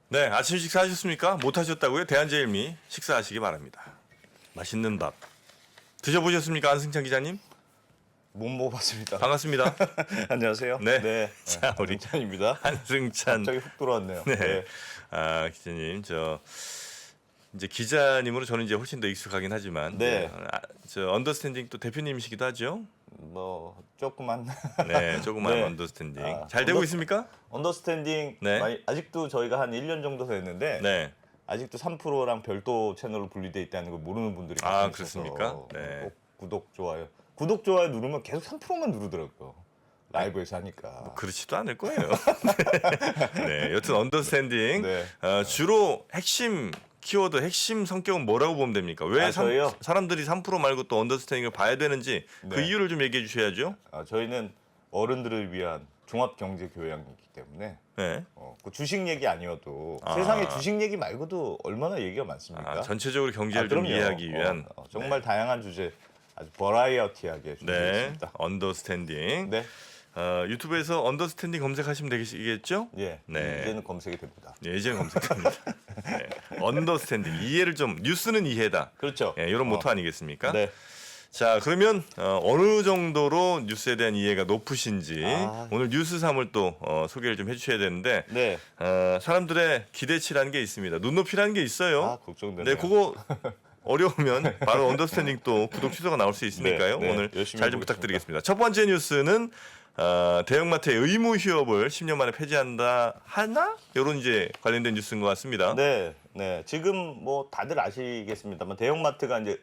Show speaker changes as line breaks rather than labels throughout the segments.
네, 아침 식사하셨습니까? 못하셨다고요? 대한제일미 식사하시기 바랍니다. 맛있는 밥 드셔보셨습니까? 안승찬 기자님?
못 먹어봤습니다.
반갑습니다.
안녕하세요.
네. 자, 우리
안승찬입니다.
안승찬.
갑자기 훅 들어왔네요.
네. 아, 기자님, 이제 기자님으로 저는 이제 훨씬 더 익숙하긴 하지만,
네.
저 언더스탠딩 또 대표님이시기도 하죠.
뭐 조그만
네, 조그만
네.
언더스탠딩 잘 되고 있습니까?
언더스탠딩
네.
아직도 저희가 한 1년 정도 됐는데
네.
아직도 3%랑 별도 채널로 분리돼 있다는 걸 모르는 분들이
아,
많이
그렇습니까?
있어서
네.
꼭 구독 좋아요 누르면 계속 3%만 누르더라고요. 라이브에서 하니까.
그렇지도 않을 거예요. 네, 여튼 언더스탠딩
네.
주로 핵심 키워드, 핵심 성격은 뭐라고 보면 됩니까? 왜
저희요?
사람들이 3% 말고 또 언더스탠딩을 봐야 되는지 그
네.
이유를 좀 얘기해 주셔야죠.
저희는 어른들을 위한 종합 경제 교양이기 때문에
네.
그 주식 얘기 아니어도 세상에 주식 얘기 말고도 얼마나 얘기가 많습니까?
전체적으로 경제를 좀
그럼요.
이해하기 위한
정말 다양한 주제 아주 버라이어티하게 준비했습니다.
언더스탠딩.
네.
유튜브에서 언더스탠딩 검색하시면 되시겠죠?
예.
네.
이제는 검색이 됩니다.
예, 이제는 검색합니다. 네. 언더스탠딩 이해를 좀 뉴스는 이해다.
그렇죠.
이런 모토 아니겠습니까?
네.
자, 그러면 어느 정도로 뉴스에 대한 이해가 높으신지 오늘 뉴스삼을 또 소개를 좀 해주셔야 되는데
네.
사람들의 기대치라는 게 있습니다. 눈높이라는 게 있어요.
걱정되네요.
네, 그거 어려우면 바로 언더스탠딩 또 구독 취소가 나올 수 있으니까요.
네,
오늘
열심히
잘 좀
해보겠습니다.
부탁드리겠습니다. 첫 번째 뉴스는 대형마트의 의무 휴업을 10년 만에 폐지한다 하나? 이런 이제 관련된 뉴스인 것 같습니다.
네. 네. 지금 뭐 다들 아시겠습니다만 대형마트가 이제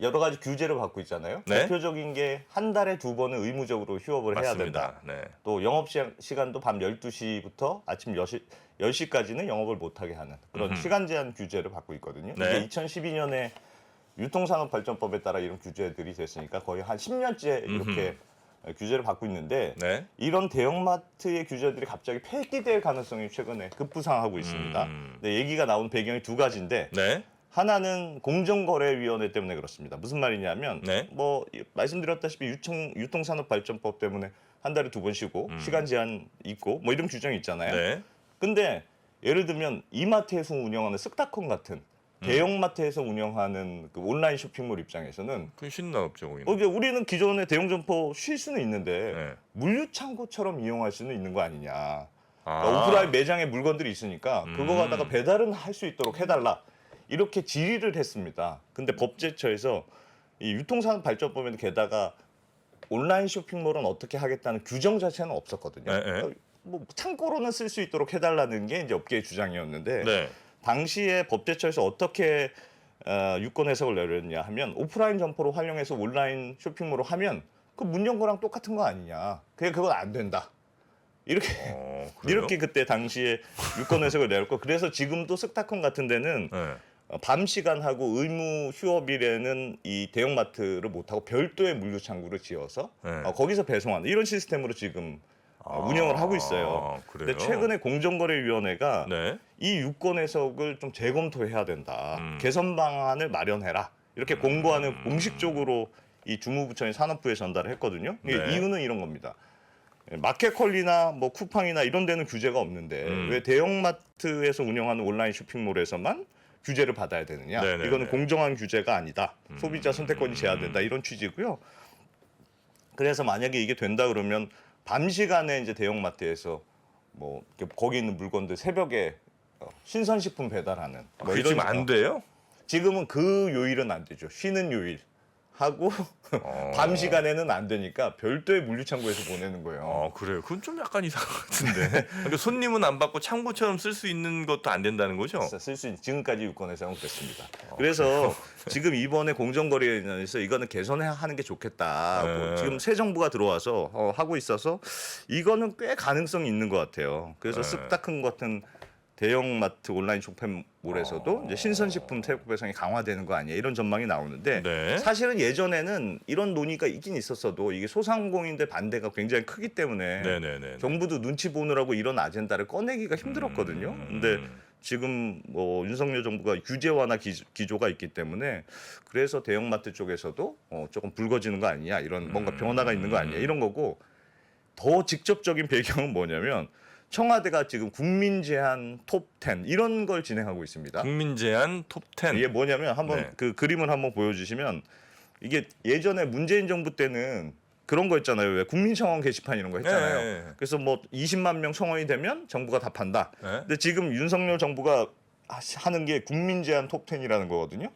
여러 가지 규제를 받고 있잖아요.
네.
대표적인 게 한 달에 2번은 의무적으로 휴업을 해야 된다.
맞습니다. 네.
또 영업 시간도 밤 12시부터 아침 10시까지는 영업을 못하게 하는 그런 시간 제한 규제를 받고 있거든요.
네.
이게 2012년에 유통산업발전법에 따라 이런 규제들이 됐으니까 거의 한 10년째 이렇게 규제를 받고 있는데
네.
이런 대형마트의 규제들이 갑자기 폐기될 가능성이 최근에 급부상하고 있습니다. 네, 얘기가 나온 배경이 두 가지인데
네.
하나는 공정거래위원회 때문에 그렇습니다. 무슨 말이냐면
네.
뭐 말씀드렸다시피 유통산업발전법 때문에 한 달에 2번 쉬고 시간 제한 있고 뭐 이런 규정이 있잖아요.
네.
근데 예를 들면 이마트에서 운영하는 쓱다컴 같은 대형마트에서 운영하는 그 온라인 쇼핑몰 입장에서는
그건 쉬는 날 없죠, 거기는.
이제 우리는 기존에 대형 점포 쉴 수는 있는데
네.
물류창고처럼 이용할 수는 있는 거 아니냐.
아.
그러니까 오프라인 매장에 물건들이 있으니까 그거 갖다가 배달은 할 수 있도록 해달라. 이렇게 질의를 했습니다. 근데 법제처에서 이 유통산업발전법에는 게다가 온라인 쇼핑몰은 어떻게 하겠다는 규정 자체는 없었거든요.
네, 네.
뭐 창고로는 쓸 수 있도록 해달라는 게 이제 업계의 주장이었는데
네.
당시에 법제처에서 어떻게 유권 해석을 내렸냐 하면 오프라인 점포로 활용해서 온라인 쇼핑몰로 하면 그 문 연 거랑 똑같은 거 아니냐. 그건 안 된다. 이렇게
그래요?
이렇게 그때 당시에 유권 해석을 내렸고 그래서 지금도 쓱다컴 같은 데는
네.
밤 시간하고 의무 휴업일에는 이 대형마트를 못하고 별도의 물류창구를 지어서
네.
거기서 배송하는 이런 시스템으로 지금 운영을 하고 있어요.
그래요?
근데 최근에 공정거래위원회가
네.
이 유권 해석을 좀 재검토해야 된다. 개선 방안을 마련해라. 이렇게 공고하는 공식적으로 이 주무부처인 산업부에 전달을 했거든요.
네.
이유는 이런 겁니다. 마켓컬리나 뭐 쿠팡이나 이런 데는 규제가 없는데 왜 대형마트에서 운영하는 온라인 쇼핑몰에서만 규제를 받아야 되느냐.
네네네.
이거는 공정한 규제가 아니다. 소비자 선택권이 제한된다. 이런 취지고요. 그래서 만약에 이게 된다 그러면 밤 시간에 이제 대형마트에서 뭐 거기 있는 물건들 새벽에 신선식품 배달하는 뭐
그게 지금 안 돼요?
지금은 그 요일은 안 되죠. 쉬는 요일 하고 밤 시간에는 안 되니까 별도의 물류창고에서 보내는 거예요.
그래요. 그건 좀 약간 이상한 것 같은데. 근데 손님은 안 받고 창고처럼 쓸 수 있는 것도 안 된다는 거죠?
쓸 수 있는 지금까지 유권에서 사용됐습니다. 그래서 지금 이번에 공정거래위원회에서 이거는 개선해야 하는 게 좋겠다. 뭐 지금 새 정부가 들어와서 하고 있어서 이거는 꽤 가능성이 있는 것 같아요. 그래서 쓱다큰 같은 대형마트 온라인 쇼핑몰에서도 이제 신선식품 태국 배송이 강화되는 거 아니야 이런 전망이 나오는데
네.
사실은 예전에는 이런 논의가 있긴 있었어도 이게 소상공인들 반대가 굉장히 크기 때문에
네네네.
정부도 눈치 보느라고 이런 아젠다를 꺼내기가 힘들었거든요. 근데 지금 뭐 윤석열 정부가 규제 완화 기조가 있기 때문에 그래서 대형마트 쪽에서도 조금 붉어지는 거 아니냐 이런 뭔가 변화가 있는 거 아니냐 이런 거고 더 직접적인 배경은 뭐냐면 청와대가 지금 국민 제안 톱 10 이런 걸 진행하고 있습니다.
국민 제안 톱 10.
이게 뭐냐면 한번
네.
그 그림을 한번 보여주시면 이게 예전에 문재인 정부 때는 그런 거 있잖아요. 왜 국민청원 게시판 이런 거 했잖아요.
네.
그래서 뭐 20만 명 청원이 되면 정부가 답한다.
네.
근데 지금 윤석열 정부가 하는 게 국민 제안 톱 10이라는 거거든요.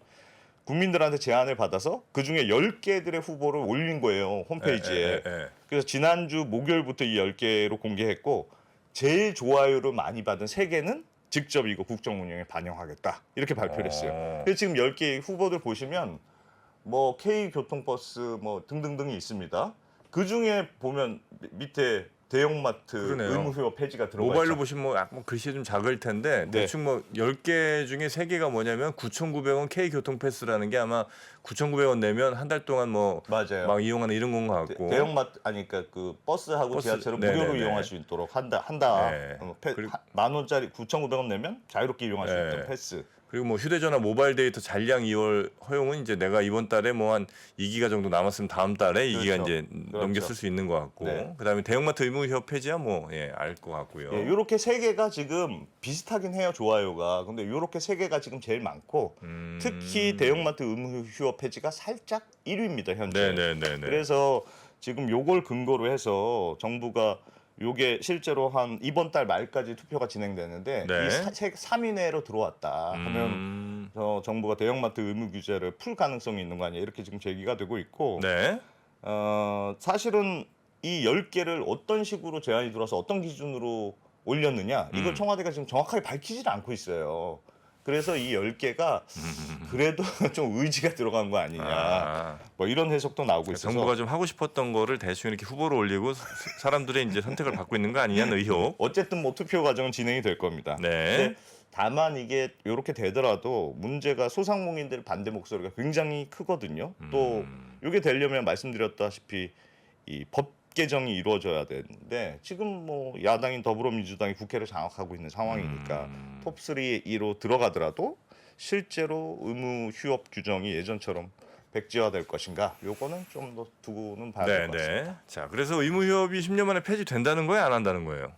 국민들한테 제안을 받아서 그중에 10개들의 후보를 올린 거예요. 홈페이지에. 그래서 지난주 목요일부터 이 10개로 공개했고 제일 좋아요를 많이 받은 3개는 직접 이거 국정 운영에 반영하겠다. 이렇게 발표를 했어요. 그래서 지금 10개 후보들 보시면 뭐 K교통버스 뭐 등등등이 있습니다. 그중에 보면 밑에 대형마트
그러네요.
의무 휴업 폐지가 들어가
모바일로
있죠.
보시면 뭐 약간 글씨 좀 작을 텐데
네.
대충 뭐 10개 중에 3개가 뭐냐면 9,900원 K 교통 패스라는 게 아마 9,900원 내면 한 달 동안 뭐
맞아요.
막 이용하는 이런 건 것 같고.
대형마트 아니 그러니까 그 버스하고
버스,
지하철을
네네네.
무료로 이용할 수 있도록 한다.
네. 그리고-
10,000원짜리 9,900원 내면 자유롭게 이용할 수
네.
있는 패스.
그리고 뭐 휴대전화 모바일 데이터 잔량 2월 허용은 이제 내가 이번 달에 뭐 한 2기가 정도 남았으면 다음 달에 2기가
그렇죠.
이제 넘겨
그렇죠.
쓸 수 있는 것 같고.
네.
그다음에 대형마트 의무 휴업 폐지야 뭐 알 것 같고요.
예, 요렇게 3개가 지금 비슷하긴 해요. 좋아요가. 근데 요렇게 3개가 지금 제일 많고 특히 대형마트 의무 휴업 폐지가 살짝 1위입니다, 현재.
네네네.
그래서 지금 요걸 근거로 해서 정부가 요게 실제로 한 이번 달 말까지 투표가 진행되는데
네.
이 3위 내로 들어왔다 하면 정부가 대형마트 의무 규제를 풀 가능성이 있는 거 아니야 이렇게 지금 제기가 되고 있고
네.
사실은 이 10개를 어떤 식으로 제안이 들어와서 어떤 기준으로 올렸느냐 이걸 청와대가 지금 정확하게 밝히질 않고 있어요. 그래서 이 10개가 그래도 좀 의지가 들어간 거 아니냐
아.
뭐 이런 해석도 나오고 있어서
정부가 좀 하고 싶었던 거를 대충 이렇게 후보로 올리고 사람들의 이제 선택을 받고 있는 거 아니냐는 의혹.
어쨌든 뭐 투표 과정은 진행이 될 겁니다.
네.
근데 다만 이게 이렇게 되더라도 문제가 소상공인들 반대 목소리가 굉장히 크거든요. 또 이게 되려면 말씀드렸다시피 이 법 개정이 이루어져야 되는데 지금 뭐 야당인 더불어민주당이 국회를 장악하고 있는 상황이니까 톱3로 들어가더라도 실제로 의무 휴업 규정이 예전처럼 백지화될 것인가? 요거는 좀 더 두고는 봐야 될 것 같습니다.
네네. 자, 그래서 의무 휴업이 10년 만에 폐지된다는 거예요, 안 한다는 거예요?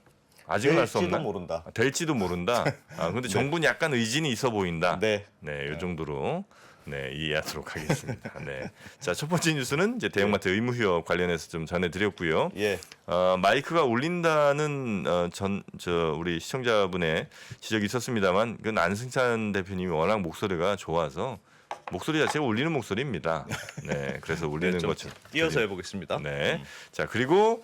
아직은 알 수
될지도
없나?
모른다.
될지도 모른다. 아, 근데 정부는 약간 의진이 있어 보인다.
네.
네, 이 정도로 이해하도록 하겠습니다. 네. 자, 첫 번째 뉴스는 이제 대형마트 의무 휴업 관련해서 좀 전해드렸고요.
예.
마이크가 울린다는 우리 시청자분의 지적이 있었습니다만, 그건 안승찬 대표님이 워낙 목소리가 좋아서 목소리 자체가 울리는 목소리입니다. 네, 그래서 울리는
좀
것처럼.
띄어서 해보겠습니다.
네. 자, 그리고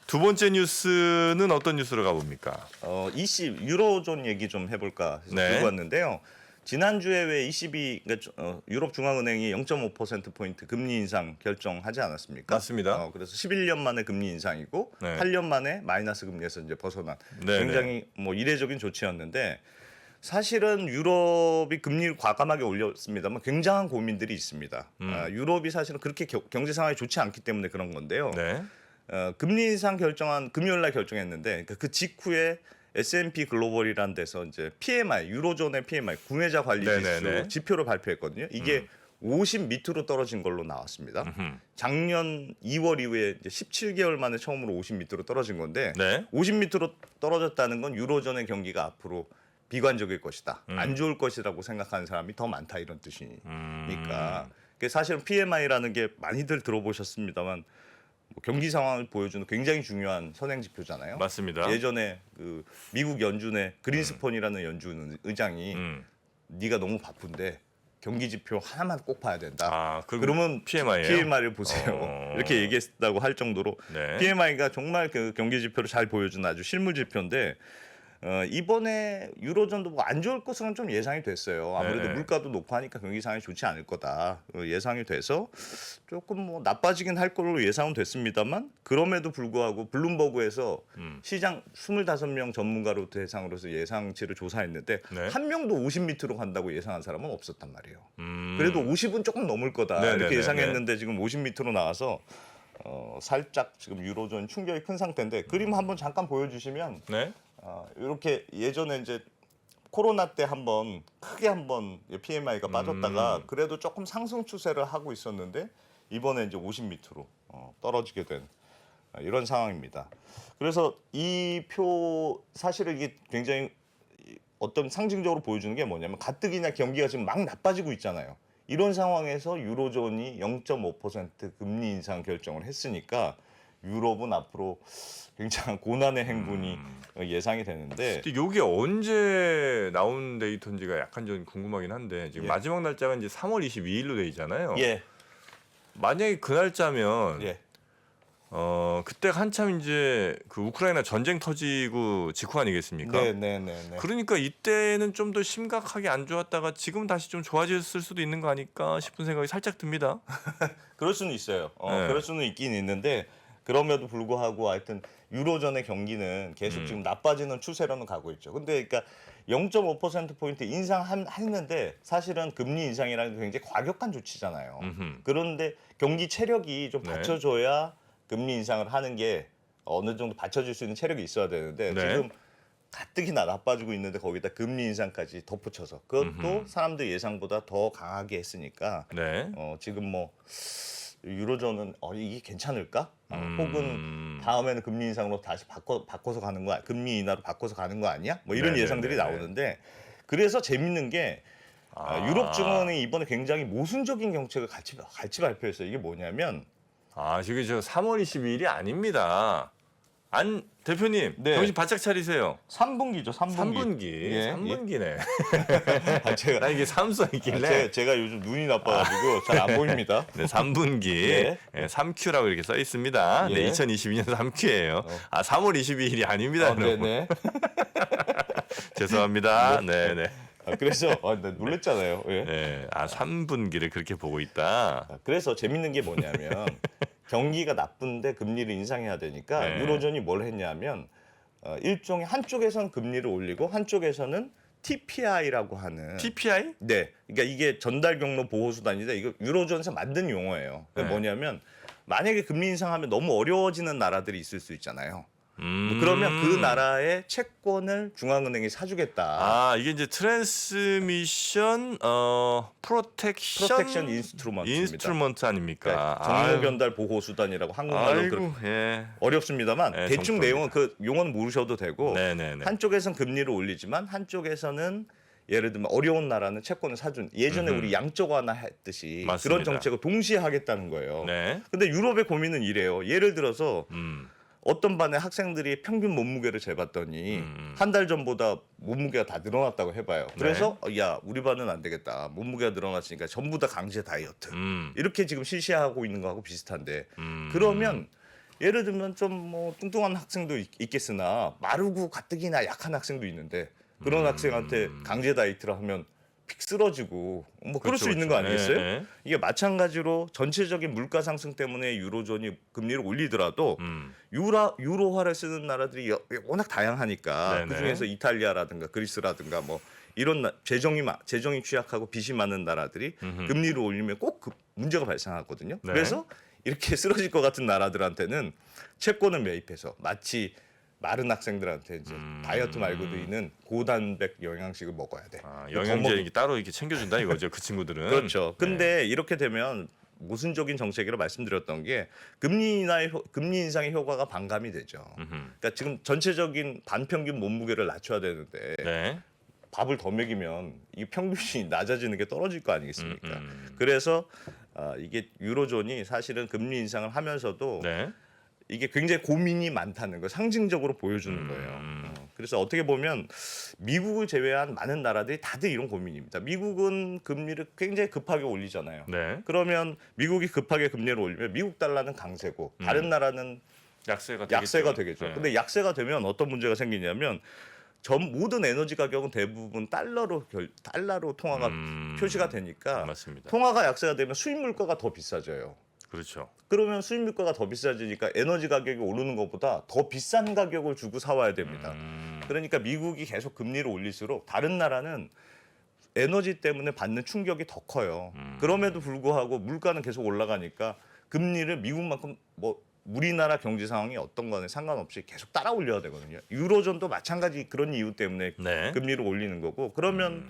두 번째 뉴스는 어떤 뉴스로 가봅니까?
EC 유로존 얘기 좀 해볼까 해서
네.
들고 왔는데요. 지난주에 왜 ECB 그러니까 유럽 중앙은행이 0.5% 포인트 금리 인상 결정하지 않았습니까?
맞습니다.
그래서 11년 만에 금리 인상이고
네.
8년 만에 마이너스 금리에서 이제 벗어난
네,
굉장히 뭐 이례적인 조치였는데 사실은 유럽이 금리를 과감하게 올렸습니다만 굉장한 고민들이 있습니다. 유럽이 사실은 그렇게 경제 상황이 좋지 않기 때문에 그런 건데요.
네.
금리 인상 결정한 금요일 날 결정했는데 그러니까 그 직후에 S&P 글로벌이라는 데서 이제 PMI 유로존의 PMI 구매자 관리
네네네.
지수 지표를 발표했거든요. 이게 50 밑으로 떨어진 걸로 나왔습니다. 작년 2월 이후에 이제 17개월 만에 처음으로 50 밑으로 떨어진 건데
네.
50 밑으로 떨어졌다는 건 유로존의 경기가 앞으로 비관적일 것이다. 안 좋을 것이라고 생각하는 사람이 더 많다 이런 뜻이니까. 사실은 PMI라는 게 많이들 들어보셨습니다만 뭐 경기 상황을 보여주는 굉장히 중요한 선행 지표잖아요.
맞습니다.
예전에 그 미국 연준의 그린스펀이라는 연준 의장이 네가 너무 바쁜데 경기 지표 하나만 꼭 봐야 된다.
아,
그러면
PMI예요?
PMI를 보세요. 이렇게 얘기했다고 할 정도로
네.
PMI가 정말 그 경기 지표를 잘 보여주는 아주 실물 지표인데 이번에 유로존도 뭐 안 좋을 것으로는 좀 예상이 됐어요. 아무래도
네.
물가도 높고 하니까 경기 상황이 좋지 않을 거다 예상이 돼서 조금 뭐 나빠지긴 할 걸로 예상은 됐습니다만 그럼에도 불구하고 블룸버그에서 시장 25명 전문가로 대상으로서 예상치를 조사했는데
네.
한 명도 50 밑으로 간다고 예상한 사람은 없었단 말이에요. 그래도 50은 조금 넘을 거다
네네네네.
이렇게 예상했는데 지금 50 밑으로 나와서 살짝 지금 유로존 충격이 큰 상태인데 그림 한번 잠깐 보여주시면
네.
이렇게 예전에 이제 코로나 때 한번 크게 한번 PMI가 빠졌다가 그래도 조금 상승 추세를 하고 있었는데 이번에 이제 50 밑으로 떨어지게 된 이런 상황입니다. 그래서 이 표 사실은 이게 굉장히 어떤 상징적으로 보여주는 게 뭐냐면 가뜩이나 경기가 지금 막 나빠지고 있잖아요. 이런 상황에서 유로존이 0.5% 금리 인상 결정을 했으니까 유럽은 앞으로 굉장히 고난의 행군이 예상이 되는데
근데 요게 언제 나온 데이터인지가 약간 좀 궁금하긴 한데 지금
예.
마지막 날짜가 이제 3월 22일로 돼 있잖아요.
예,
만약에 그 날짜면
예,
그때 한참 이제 그 우크라이나 전쟁 터지고 직후 아니겠습니까?
네, 네, 네, 네.
그러니까 이때는 좀 더 심각하게 안 좋았다가 지금 다시 좀 좋아졌을 수도 있는 거 아닐까 싶은 생각이 살짝 듭니다.
그럴 수는 있어요.
네.
그럴 수는 있긴 있는데 그럼에도 불구하고 하여튼 유로존의 경기는 계속 지금 나빠지는 추세로는 가고 있죠. 근데 그러니까 0.5%포인트 인상했는데 사실은 금리 인상이라는 게 굉장히 과격한 조치잖아요.
음흠.
그런데 경기 체력이 좀
네.
받쳐줘야 금리 인상을 하는 게 어느 정도 받쳐줄 수 있는 체력이 있어야 되는데
네.
지금 가뜩이나 나빠지고 있는데 거기다 금리 인상까지 덧붙여서 그것도 사람들 예상보다 더 강하게 했으니까
네.
지금 뭐 유로존은 이게 괜찮을까? 혹은 다음에는 금리 인상으로 다시 바꿔서 가는 거야? 금리 인하로 바꿔서 가는 거 아니야? 뭐 이런
네네네네.
예상들이 나오는데 그래서 재밌는 게 유럽 중앙은행이 이번에 굉장히 모순적인 정책을 같이 발표했어요. 이게 뭐냐면
저게 저 3월 22일이 아닙니다. 안 대표님
네.
정신 바짝 차리세요.
3분기죠, 3분기.
3분기.
예,
3분기네.
아, 제가
나 이게 삼써 있길래.
제가 요즘 눈이 나빠가지고 잘 안 보입니다.
네, 3분기
예.
3Q라고 이렇게 써 있습니다.
예.
네, 2022년 3Q예요. 3월 22일이 아닙니다. 여러분.
네네.
죄송합니다. 네, 네.
그래서 나 놀랬잖아요. 예.
네. 3분기를 그렇게 보고 있다.
그래서 재밌는 게 뭐냐면 경기가 나쁜데 금리를 인상해야 되니까
네.
유로존이 뭘 했냐면 일종의 한쪽에서는 금리를 올리고 한쪽에서는 TPI라고 하는
TPI?
네, 그러니까 이게 전달 경로 보호 수단인데 이거 유로존에서 만든 용어예요. 그러니까
네.
뭐냐면 만약에 금리 인상하면 너무 어려워지는 나라들이 있을 수 있잖아요. 그러면 그 나라의 채권을 중앙은행이 사주겠다.
이게 이제 트랜스미션
프로텍션 인스트루먼트입니다.
아닙니까?
그러니까 정보 변달 보호 수단이라고 한국말로
아이고, 예.
어렵습니다만
네,
대충
정답입니다.
내용은 그 용어는 모르셔도 되고
네네네.
한쪽에선 금리를 올리지만 한쪽에서는 예를 들면 어려운 나라는 채권을 사준 예전에 우리 양적 완화 했듯이
맞습니다.
그런 정책을 동시에 하겠다는 거예요.
네.
근데 유럽의 고민은 이래요. 예를 들어서 어떤 반에 학생들이 평균 몸무게를 재봤더니 한 달 전보다 몸무게가 다 늘어났다고 해봐요. 그래서 야 우리 반은 안 되겠다. 몸무게가 늘어났으니까 전부 다 강제 다이어트. 이렇게 지금 실시하고 있는 거하고 비슷한데 그러면 예를 들면 좀 뭐 뚱뚱한 학생도 있겠으나 마르고 가뜩이나 약한 학생도 있는데 그런 학생한테 강제 다이어트를 하면 픽 쓰러지고 뭐 그럴
그렇죠,
수 있는 거
그렇죠.
아니겠어요?
네, 네.
이게 마찬가지로 전체적인 물가 상승 때문에 유로존이 금리를 올리더라도 유로화를 쓰는 나라들이 워낙 다양하니까
네네.
그중에서 이탈리아라든가 그리스라든가 뭐 이런 재정이 취약하고 빚이 많은 나라들이 금리를 올리면 꼭 문제가 발생하거든요.
네.
그래서 이렇게 쓰러질 것 같은 나라들한테는 채권을 매입해서 마치 마른 학생들한테 이제 다이어트 말고도 있는 고단백 영양식을 먹어야 돼.
영양제 이렇게 따로 이렇게 챙겨준다 이거죠. 그 친구들은.
그렇죠. 근데 이렇게 되면 모순적인 정책이라 말씀드렸던 게 금리 인상의 효과가 반감이 되죠. 그러니까 지금 전체적인 반평균 몸무게를 낮춰야 되는데
네.
밥을 더 먹이면 이 평균이 낮아지는 게 떨어질 거 아니겠습니까? 그래서 이게 유로존이 사실은 금리 인상을 하면서도
네.
이게 굉장히 고민이 많다는 걸 상징적으로 보여주는 거예요. 그래서 어떻게 보면 미국을 제외한 많은 나라들이 다들 이런 고민입니다. 미국은 금리를 굉장히 급하게 올리잖아요.
네.
그러면 미국이 급하게 금리를 올리면 미국 달러는 강세고 다른 나라는 약세가 되겠죠.
네.
근데 약세가 되면 어떤 문제가 생기냐면 모든 에너지 가격은 대부분 달러로 통화가 표시가 되니까
맞습니다.
통화가 약세가 되면 수입 물가가 더 비싸져요.
그렇죠.
그러면 수입 물가가 더 비싸지니까 에너지 가격이 오르는 것보다 더 비싼 가격을 주고 사와야 됩니다. 그러니까 미국이 계속 금리를 올릴수록 다른 나라는 에너지 때문에 받는 충격이 더 커요. 그럼에도 불구하고 물가는 계속 올라가니까 금리를 미국만큼 뭐 우리나라 경제 상황이 어떤 거는 상관없이 계속 따라 올려야 되거든요. 유로존도 마찬가지 그런 이유 때문에
네.
금리를 올리는 거고 그러면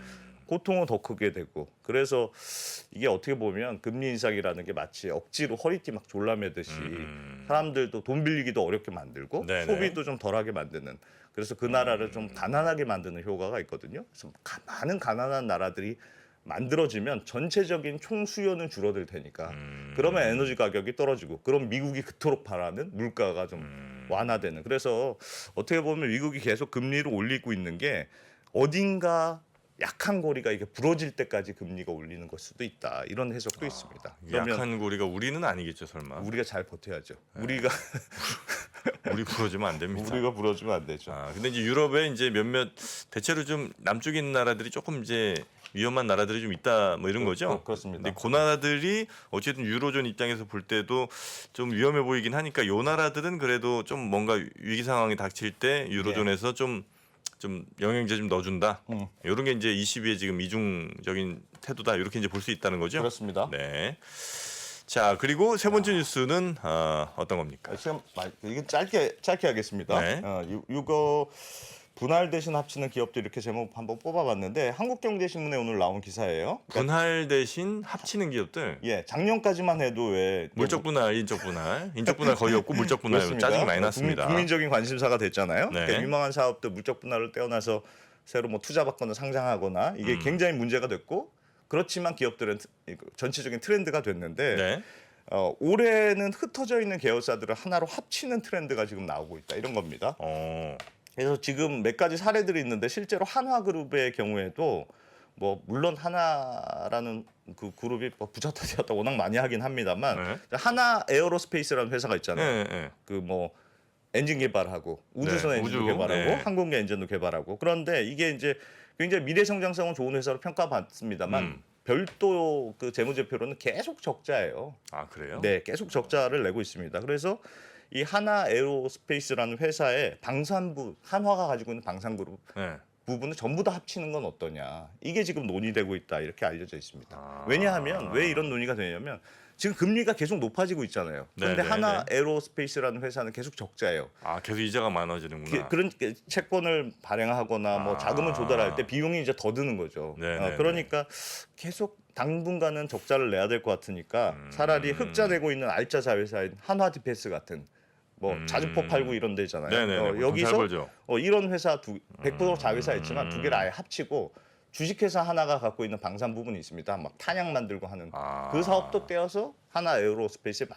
고통은 더 크게 되고 그래서 이게 어떻게 보면 금리 인상이라는 게 마치 억지로 허리띠 막 졸라매듯이 사람들도 돈 빌리기도 어렵게 만들고
네네.
소비도 좀 덜하게 만드는 그래서 그 나라를 좀 가난하게 만드는 효과가 있거든요. 그래서 많은 가난한 나라들이 만들어지면 전체적인 총 수요는 줄어들 테니까 그러면 에너지 가격이 떨어지고 그럼 미국이 그토록 바라는 물가가 좀 완화되는 그래서 어떻게 보면 미국이 계속 금리를 올리고 있는 게 어딘가 약한 고리가 이게 부러질 때까지 금리가 올리는 걸 수도 있다 이런 해석도 있습니다. 그러면
약한 고리가 우리는 아니겠죠 설마.
우리가 잘 버텨야죠.
우리 부러지면 안 됩니다.
우리가 부러지면 안 되죠.
근데 이제 유럽에 이제 몇몇 대체로 좀 남쪽에 있는 나라들이 조금 이제 위험한 나라들이 좀 있다 뭐 이런 거죠.
그렇습니다.
근데 그 나라들이 어쨌든 유로존 입장에서 볼 때도 좀 위험해 보이긴 하니까 요 나라들은 그래도 좀 뭔가 위기 상황이 닥칠 때 유로존에서 좀 영양제 좀 넣어준다. 이런 게 이제 22의 지금 이중적인 태도다. 이렇게 이제 볼 수 있다는 거죠.
그렇습니다.
네. 자 그리고 세 번째 뉴스는 어떤 겁니까?
지금 이게 짧게 하겠습니다.
네.
이거 분할 대신 합치는 기업들 이렇게 제목 한번 뽑아봤는데 한국경제신문에 오늘 나온 기사예요.
분할 대신 합치는 기업들.
예, 작년까지만 해도 왜
물적 분할, 인적 분할 거의 없고 물적 분할
그렇습니다.
짜증이 많이 났습니다.
국민적인 관심사가 됐잖아요.
네.
그러니까 유망한 사업들 물적 분할을 떼어놔서 새로 뭐 투자받거나 상장하거나 이게 굉장히 문제가 됐고 그렇지만 기업들은 전체적인 트렌드가 됐는데
네.
올해는 흩어져 있는 계열사들을 하나로 합치는 트렌드가 지금 나오고 있다 이런 겁니다. 그래서 지금 몇 가지 사례들이 있는데 실제로 한화그룹의 경우에도 뭐 물론 하나라는 그 그룹이 뭐 부자다 되었다 워낙 많이 하긴 합니다만
네.
하나 에어로스페이스라는 회사가 있잖아요.
네.
그 뭐 엔진 개발하고 우주선
네,
엔진도
우주,
개발하고
네.
항공기 엔진도 개발하고 그런데 이게 이제 굉장히 미래 성장성은 좋은 회사로 평가받습니다만 별도 그 재무제표로는 계속 적자예요.
아 그래요?
네, 계속 적자를 내고 있습니다. 그래서 이 하나 에어로스페이스라는 회사의 방산부 한화가 가지고 있는 방산그룹
네.
부분을 전부 다 합치는 건 어떠냐 이게 지금 논의되고 있다 이렇게 알려져 있습니다. 왜냐하면 왜 이런 논의가 되냐면 지금 금리가 계속 높아지고 있잖아요. 그런데
네,
하나 에어로스페이스라는 회사는 계속 적자예요.
계속 이자가 많아지는구나.
그런 채권을 발행하거나 뭐 자금을 조달할 때 비용이 이제 더 드는 거죠.
네.
그러니까 계속 당분간은 적자를 내야 될 것 같으니까 차라리 흑자 내고 있는 알짜 자회사인 한화디펜스 같은 뭐 자주포 팔고 이런 데잖아요.
네네네.
여기서
벌죠.
이런 회사 100% 자회사였지만 두 개를 아예 합치고 주식회사 하나가 갖고 있는 방산 부분이 있습니다. 막 탄약 만들고 하는 그 사업도 떼어서 하나 에어로스페이스에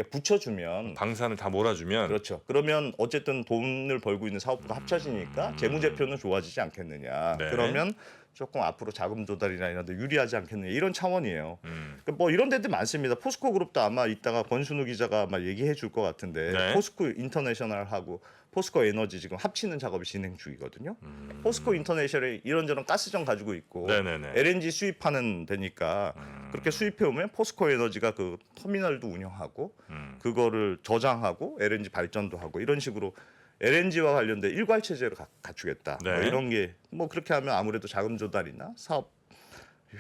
붙여주면
방산을 다 몰아주면
그렇죠. 그러면 어쨌든 돈을 벌고 있는 사업부가 합쳐지니까 재무제표는 좋아지지 않겠느냐.
네.
그러면 조금 앞으로 자금 조달이나 이런 데 유리하지 않겠느냐 이런 차원이에요. 그러니까 뭐 이런 데들 많습니다. 포스코 그룹도 아마 이따가 권순우 기자가 아마 얘기해 줄 것 같은데
네.
포스코 인터내셔널하고 포스코 에너지 지금 합치는 작업이 진행 중이거든요. 포스코 인터내셔널이 이런저런 가스정 가지고 있고
네네네.
LNG 수입하는 데니까 그렇게 수입해 오면 포스코 에너지가 그 터미널도 운영하고 그거를 저장하고 LNG 발전도 하고 이런 식으로 LNG와 관련된 일괄 체제를 갖추겠다.
네.
뭐 이런 게 뭐 그렇게 하면 아무래도 자금 조달이나 사업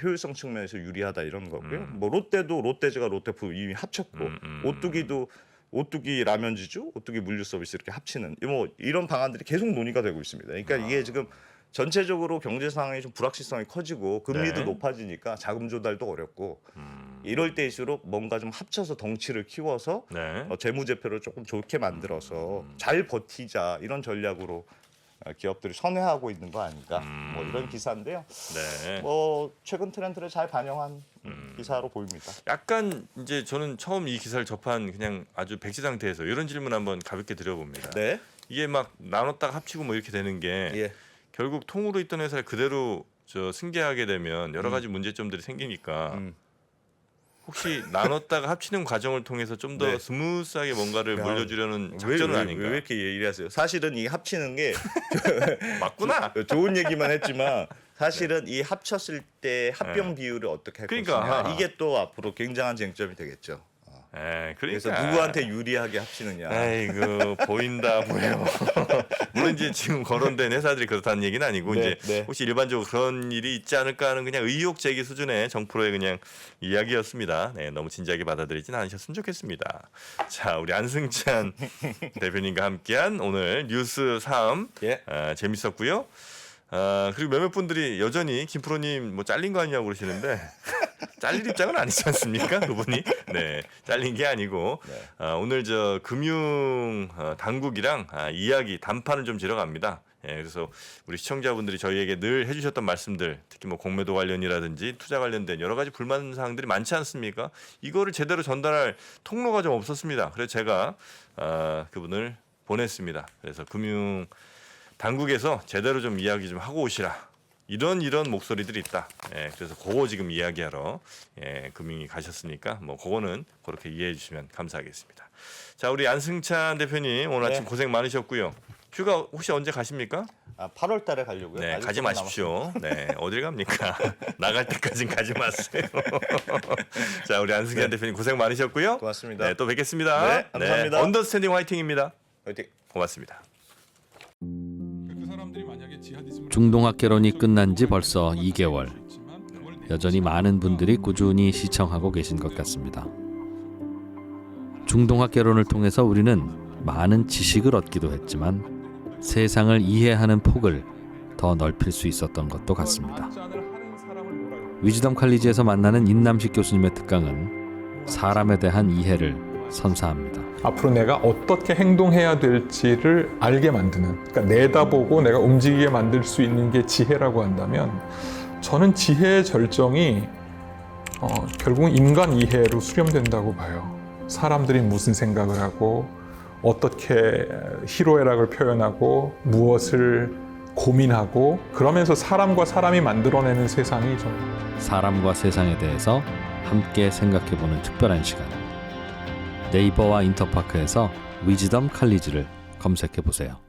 효율성 측면에서 유리하다 이런 거고요. 뭐 롯데도 롯데제가 롯데푸드 이미 합쳤고 오뚜기도 오뚜기 라면지주, 오뚜기 물류 서비스 이렇게 합치는 뭐 이런 방안들이 계속 논의가 되고 있습니다. 그러니까 이게 지금 전체적으로 경제 상황이 좀 불확실성이 커지고 금리도
네.
높아지니까 자금 조달도 어렵고 이럴 때일수록 뭔가 좀 합쳐서 덩치를 키워서
네.
재무제표를 조금 좋게 만들어서 잘 버티자 이런 전략으로 기업들이 선회하고 있는 거 아닌가 뭐 이런 기사인데요.
네.
뭐 최근 트렌드를 잘 반영한 기사로 보입니다.
약간 이제 저는 처음 이 기사를 접한 그냥 아주 백지 상태에서 이런 질문 한번 가볍게 드려봅니다.
네.
이게 막 나눴다가 합치고 뭐 이렇게 되는 게
예.
결국 통으로 있던 회사를 그대로 승계하게 되면 여러 가지 문제점들이 생기니까 혹시 나눴다가 합치는 과정을 통해서 좀 더
네.
스무스하게 뭔가를
야,
물려주려는 작전은 아닌가?
왜 이렇게 얘기를 하세요? 사실은 이 합치는 게
맞구나.
좋은 얘기만 했지만 사실은 이 합쳤을 때 합병 비율을 어떻게 할
그러니까.
것이냐 이게 또 앞으로 굉장한 쟁점이 되겠죠. 그래서
그러니까.
누구한테 유리하게 합치느냐.
아이고 보인다 보여. 물론 이제 지금 거론된 회사들이 그렇다는 얘기는 아니고
네,
이제
네.
혹시 일반적으로 그런 일이 있지 않을까 하는 그냥 의혹 제기 수준의 정프로의 그냥 이야기였습니다. 네, 너무 진지하게 받아들이진 않으셨으면 좋겠습니다. 자, 우리 안승찬 대표님과 함께한 오늘 뉴스 3
예.
재밌었고요. 그리고 몇몇 분들이 여전히 김프로님 뭐 잘린 거 아니냐고 그러시는데 잘릴 입장은 아니지 않습니까? 그분이 네 잘린 게 아니고 오늘 저 금융 당국이랑 이야기 담판을 좀 지러 갑니다. 예, 그래서 우리 시청자분들이 저희에게 늘 해주셨던 말씀들, 특히 뭐 공매도 관련이라든지 투자 관련된 여러 가지 불만 사항들이 많지 않습니까? 이거를 제대로 전달할 통로가 좀 없었습니다. 그래서 제가 그분을 보냈습니다. 그래서 금융 당국에서 제대로 좀 이야기 좀 하고 오시라. 이런 목소리들이 있다. 예, 그래서 그거 지금 이야기하러 금융이 가셨으니까 뭐 그거는 그렇게 이해해 주시면 감사하겠습니다. 자, 우리 안승찬 대표님 오늘 아침 고생 많으셨고요. 휴가 혹시 언제 가십니까?
8월 달에 가려고요.
네,
아직
가지
조금
마십시오. 네, 어딜 갑니까? 나갈 때까지는 가지 마세요. 자, 우리 안승찬 대표님 고생 많으셨고요.
고맙습니다.
네, 또 뵙겠습니다.
네, 감사합니다.
언더스탠딩 화이팅입니다.
화이팅.
고맙습니다.
중동학개론이 끝난 지 벌써 2개월. 여전히 많은 분들이 꾸준히 시청하고 계신 것 같습니다. 중동학개론을 통해서 우리는 많은 지식을 얻기도 했지만 세상을 이해하는 폭을 더 넓힐 수 있었던 것도 같습니다. 위즈덤 칼리지에서 만나는 인남식 교수님의 특강은 사람에 대한 이해를 선사합니다.
앞으로 내가 어떻게 행동해야 될지를 알게 만드는, 그러니까 내다보고 내가 움직이게 만들 수 있는 게 지혜라고 한다면 저는 지혜의 절정이 결국 인간 이해로 수렴된다고 봐요. 사람들이 무슨 생각을 하고 어떻게 희로애락을 표현하고 무엇을 고민하고 그러면서 사람과 사람이 만들어내는 세상이 좀
사람과 세상에 대해서 함께 생각해보는 특별한 시간. 네이버와 인터파크에서 위즈덤 칼리지를 검색해보세요.